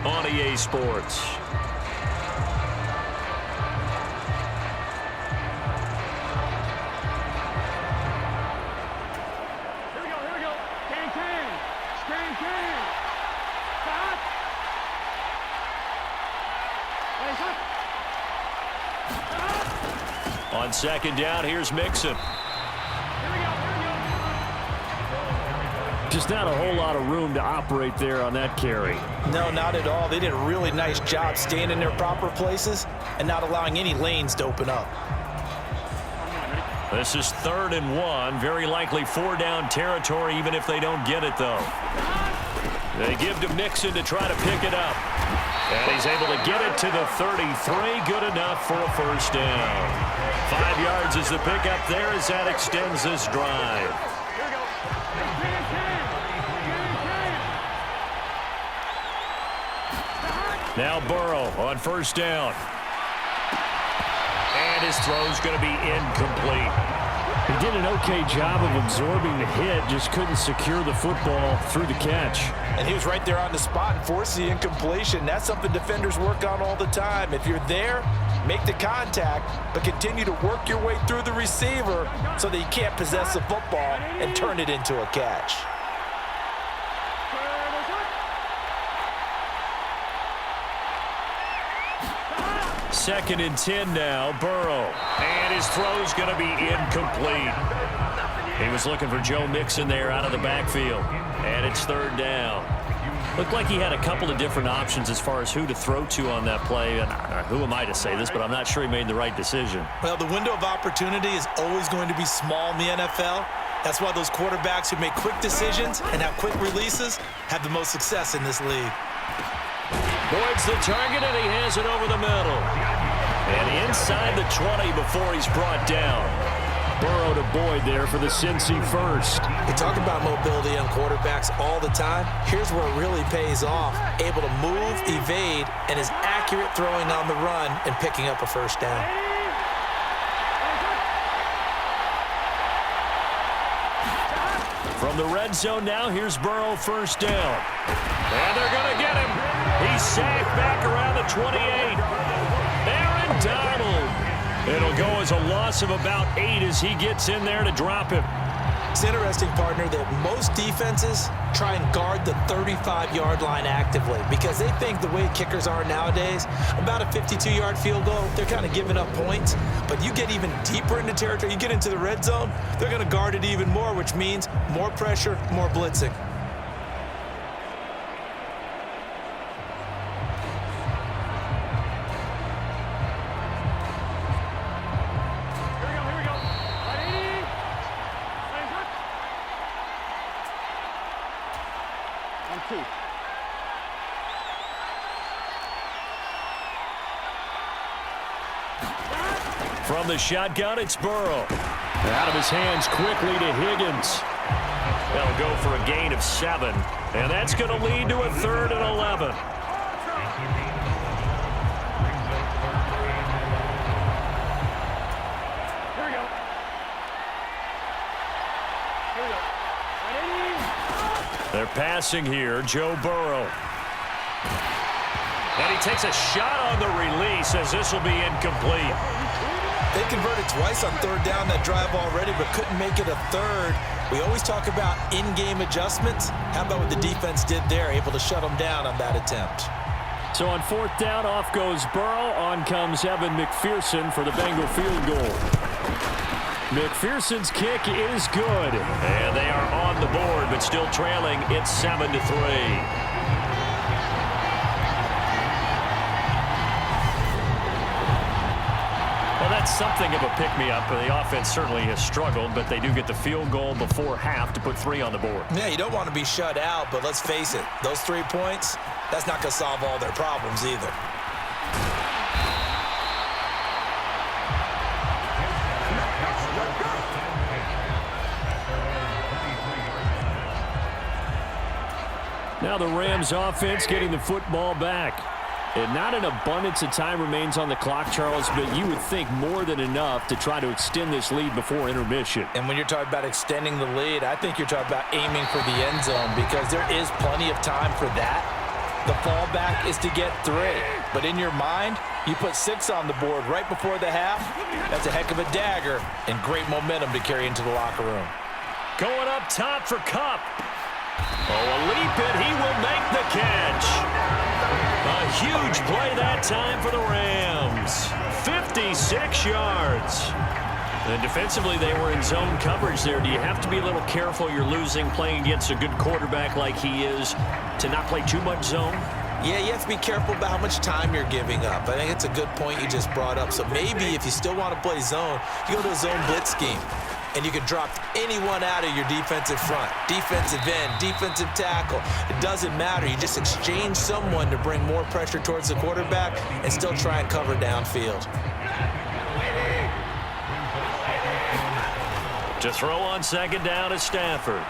on EA Sports. On second down, here's Mixon. Just not a whole lot of room to operate there on that carry. No, not at all. They did a really nice job staying in their proper places and not allowing any lanes to open up. This is 3rd and 1. Very likely 4-down territory, even if they don't get it, though. They give to Mixon to try to pick it up. And he's able to get it to the 33. Good enough for a first down. 5 yards is the pickup there as that extends this drive. Now Burrow on first down. And his throw's going to be incomplete. He did an okay job of absorbing the hit, just couldn't secure the football through the catch. And he was right there on the spot and forced the incompletion. That's something defenders work on all the time. If you're there, make the contact, but continue to work your way through the receiver so that you can't possess the football and turn it into a catch. Second and 10 now, Burrow. And his throw's going to be incomplete. He was looking for Joe Mixon there out of the backfield. And it's 3rd down. Looked like he had a couple of different options as far as who to throw to on that play. And who am I to say this, but I'm not sure he made the right decision. Well, the window of opportunity is always going to be small in the NFL. That's why those quarterbacks who make quick decisions and have quick releases have the most success in this league. Boyd's the target, and he has it over the middle. And inside the 20 before he's brought down. Burrow to Boyd there for the Cincy first. We talk about mobility on quarterbacks all the time. Here's where it really pays off. Able to move, evade, and is accurate throwing on the run and picking up a first down. From the red zone now, here's Burrow first down. And they're going to get him. He's sacked back around the 28. Aaron Donald. It'll go as a loss of about 8 as he gets in there to drop him. It's interesting, partner, that most defenses try and guard the 35-yard line actively because they think the way kickers are nowadays, about a 52-yard field goal, they're kind of giving up points. But you get even deeper into territory, you get into the red zone, they're going to guard it even more, which means more pressure, more blitzing. From the shotgun, it's Burrow. Out of his hands quickly to Higgins. They'll go for a gain of 7. And that's going to lead to a 3rd and 11. They're passing here, Joe Burrow. And he takes a shot on the release as this will be incomplete. They converted twice on 3rd down that drive already, but couldn't make it a 3rd. We always talk about in-game adjustments. How about what the defense did there, able to shut them down on that attempt? So on 4th down, off goes Burrow. On comes Evan McPherson for the Bengal field goal. McPherson's kick is good. And they are on the board, but still trailing. It's 7-3. That's something of a pick-me-up. The offense certainly has struggled, but they do get the field goal before half to put 3 on the board. Yeah, you don't want to be shut out, but let's face it, those 3 points, that's not going to solve all their problems either. Now the Rams offense getting the football back. And not an abundance of time remains on the clock, Charles, but you would think more than enough to try to extend this lead before intermission. And when you're talking about extending the lead, I think you're talking about aiming for the end zone because there is plenty of time for that. The fallback is to get 3. But in your mind, you put 6 on the board right before the half. That's a heck of a dagger and great momentum to carry into the locker room. Going up top for Kupp. Oh, a leap it. He will make the catch. A huge play that time for the Rams. 56 yards. And defensively, they were in zone coverage there. Do you have to be a little careful? You're losing playing against a good quarterback like he is to not play too much zone? Yeah, you have to be careful about how much time you're giving up. I think it's a good point you just brought up. So maybe if you still want to play zone, you go to a zone blitz scheme. And you can drop anyone out of your defensive front. Defensive end, defensive tackle. It doesn't matter. You just exchange someone to bring more pressure towards the quarterback and still try and cover downfield. To throw on second down is Stafford.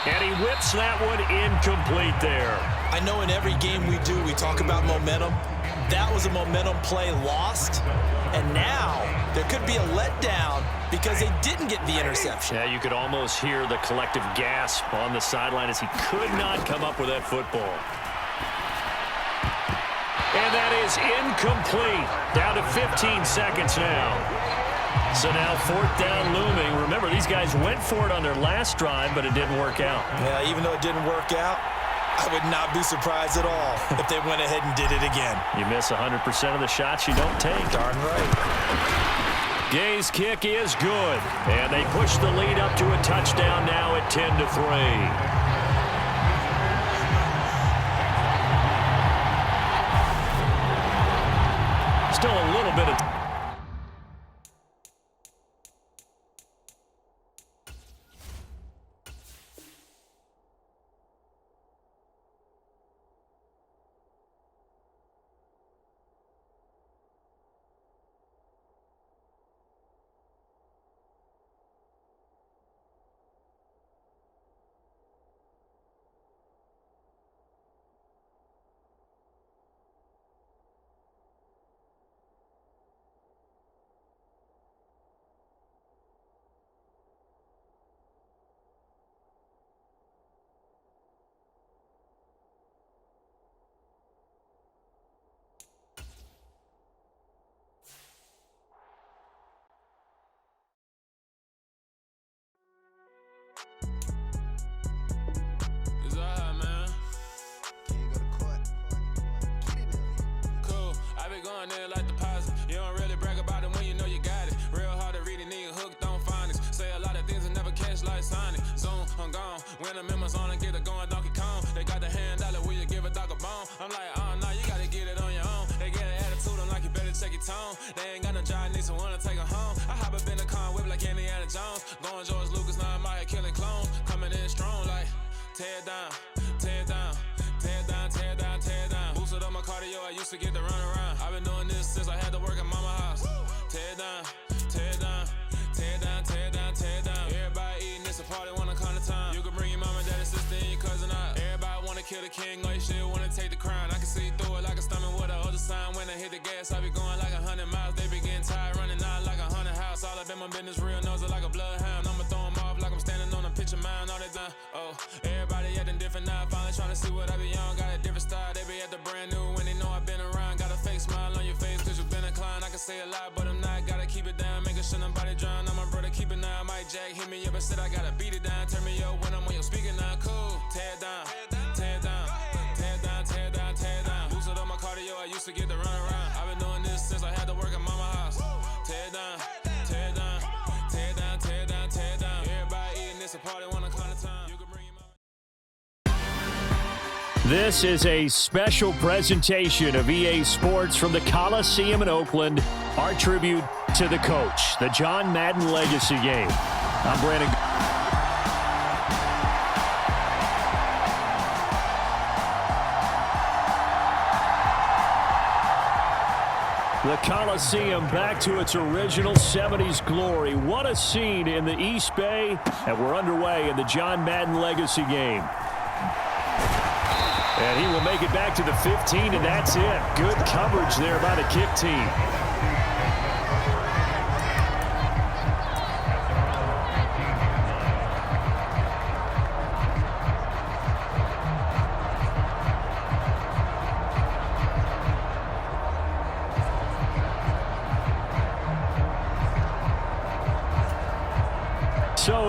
And he whips that one incomplete there. I know in every game we do, we talk about momentum. That was a momentum play lost. And now there could be a letdown because they didn't get the interception. Yeah, you could almost hear the collective gasp on the sideline as he could not come up with that football. And that is incomplete. Down to 15 seconds now. So now 4th down looming. Remember, these guys went for it on their last drive, but it didn't work out. Yeah, even though it didn't work out, I would not be surprised at all if they went ahead and did it again. You miss 100% of the shots you don't take. Darn right. Gay's kick is good. And they push the lead up to a touchdown now at 10-3. Still a little bit of... Going there like deposit. You don't really brag about it when you know you got it. Real hard to read a nigga hooked on phonics. Say a lot of things and never catch like Sonic. Zone, I'm gone. When the members on and get it going Donkey Kong. They got the hand dollar, will you give a dog a bone? I'm like, oh no, you gotta get it on your own. They get an attitude, I'm like, you better check your tone. They ain't got no job, need someone to take her home. I hop up in the car, whip like Indiana Jones. Going George Lucas, now I'm out here killing clones. Coming in strong like, tear down, tear down, tear down, tear down, tear down. Boosted up my cardio, I used to get to run around. I've been doing this since I had to work at mama house. Tear down, tear down, tear down, tear down, tear down. Everybody eating, it's a party, wanna come to time. You can bring your mama, daddy, sister, and your cousin out. Everybody wanna kill the king, or you shit wanna take the crown. I can see through it like a stomach with a other sign. When I hit the gas, I be going like 100 miles. They be getting tired, running out like 100 house. All up in my business, real nose it like a bloodhound. I'ma throw 'em off like I'm standing on a picture mound. All that done, oh, everybody acting different now. Finally trying to see what I be on. Got a different style, they be at the brand new when they know I've been around. Got a fake smile on your face cause you been inclined. I can say a lot, but I'm not. Gotta keep it down, making sure nobody drown. I'm my brother, keep it now. Mike Jack hit me up and said I gotta beat it down. Turn me up when I'm on your speaker now. Cool, tear down, tear down, tear down, tear down, tear down. Boosted up my cardio, I used to get to run around. I've been doing this since I had to work at mama house. Tear down, tear down, tear down, tear down, tear down. Everybody eating, it's a party, wanna come to time. You can bring your mama. This is a special presentation of EA Sports from the Coliseum in Oakland. Our tribute to the coach, the John Madden Legacy Game. I'm Brandon. The Coliseum back to its original 70s glory. What a scene in the East Bay. And we're underway in the John Madden Legacy Game. And he will make it back to the 15, and that's it. Good coverage there by the kick team.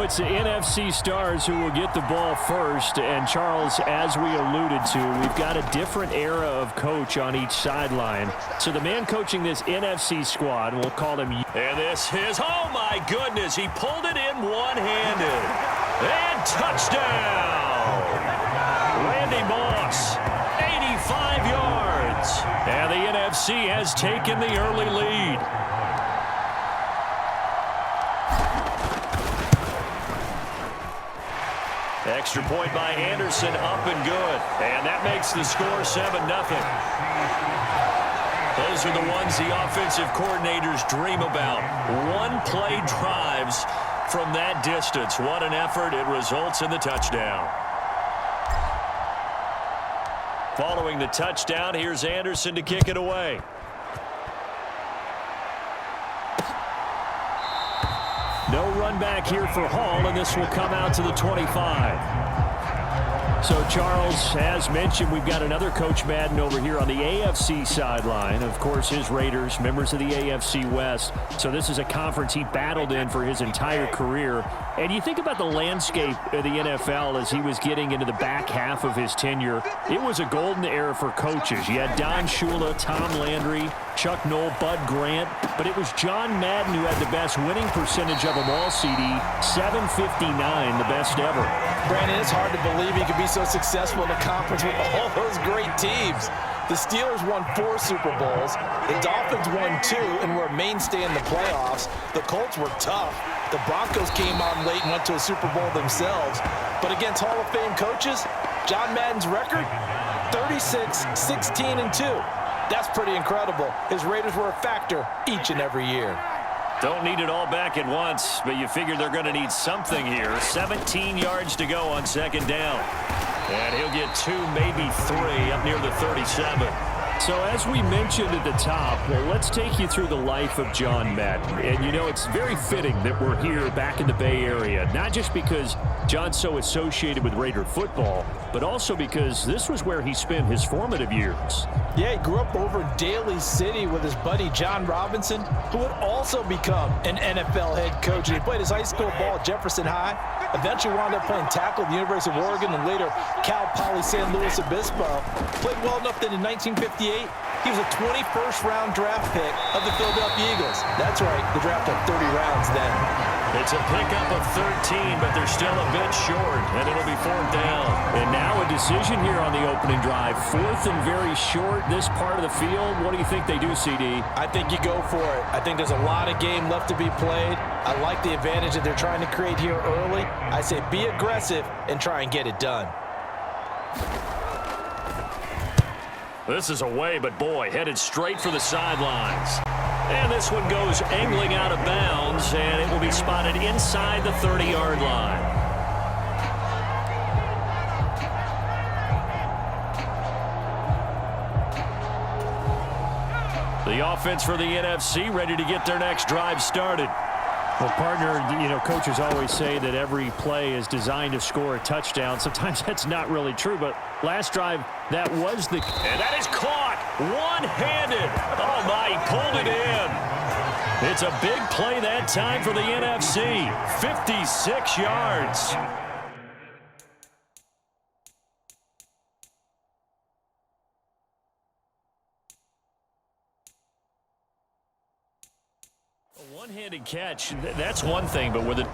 it's the NFC stars who will get the ball first. And, Charles, as we alluded to, we've got a different era of coach on each sideline. So the man coaching this NFC squad, we'll call him. And this is, oh, my goodness, he pulled it in one-handed. And touchdown! Randy Moss, 85 yards. And the NFC has taken the early lead. Extra point by Anderson, up and good. And that makes the score 7-0. Those are the ones the offensive coordinators dream about. One-play drives from that distance. What an effort. It results in the touchdown. Following the touchdown, here's Anderson to kick it away. No run back here for Hall, and this will come out to the 25. So, Charles, as mentioned, we've got another Coach Madden over here on the AFC sideline. Of course, his Raiders, members of the AFC West. So this is a conference he battled in for his entire career. And you think about the landscape of the NFL as he was getting into the back half of his tenure. It was a golden era for coaches. You had Don Shula, Tom Landry, Chuck Noll, Bud Grant. But it was John Madden who had the best winning percentage of them all, CD. 759, the best ever. Brandon, it's hard to believe he could be so successful in a conference with all those great teams. The Steelers won 4 Super Bowls. The Dolphins won 2 and were a mainstay in the playoffs. The Colts were tough. The Broncos came on late and went to a Super Bowl themselves. But against Hall of Fame coaches, John Madden's record, 36, 16, and 2. That's pretty incredible. His Raiders were a factor each and every year. Don't need it all back at once, but you figure they're going to need something here. 17 yards to go on second down. And he'll get 2, maybe 3 up near the 37. So as we mentioned at the top, well, let's take you through the life of John Madden. And, you know, it's very fitting that we're here back in the Bay Area, not just because John's so associated with Raider football, but also because this was where he spent his formative years. Yeah, he grew up over in Daly City with his buddy John Robinson, who would also become an NFL head coach. And he played his high school ball at Jefferson High, eventually wound up playing tackle at the University of Oregon and later Cal Poly San Luis Obispo. Played well enough that in 1958, he was a 21st round draft pick of the Philadelphia Eagles. That's right, the draft had 30 rounds then. It's a pickup of 13, but they're still a bit short, and it'll be 4th down. And now a decision here on the opening drive. 4th and very short, this part of the field. What do you think they do, CD? I think you go for it. I think there's a lot of game left to be played. I like the advantage that they're trying to create here early. I say be aggressive and try and get it done. This is away, but boy, headed straight for the sidelines. And this one goes angling out of bounds, and it will be spotted inside the 30-yard line. The offense for the NFC ready to get their next drive started. Well, partner, you know, coaches always say that every play is designed to score a touchdown. Sometimes that's not really true, but last drive, that was the... And that is caught one-handed. Oh, my, he pulled it in. It's a big play that time for the NFC. 56 yards. A one-handed catch, that's one thing, but with it...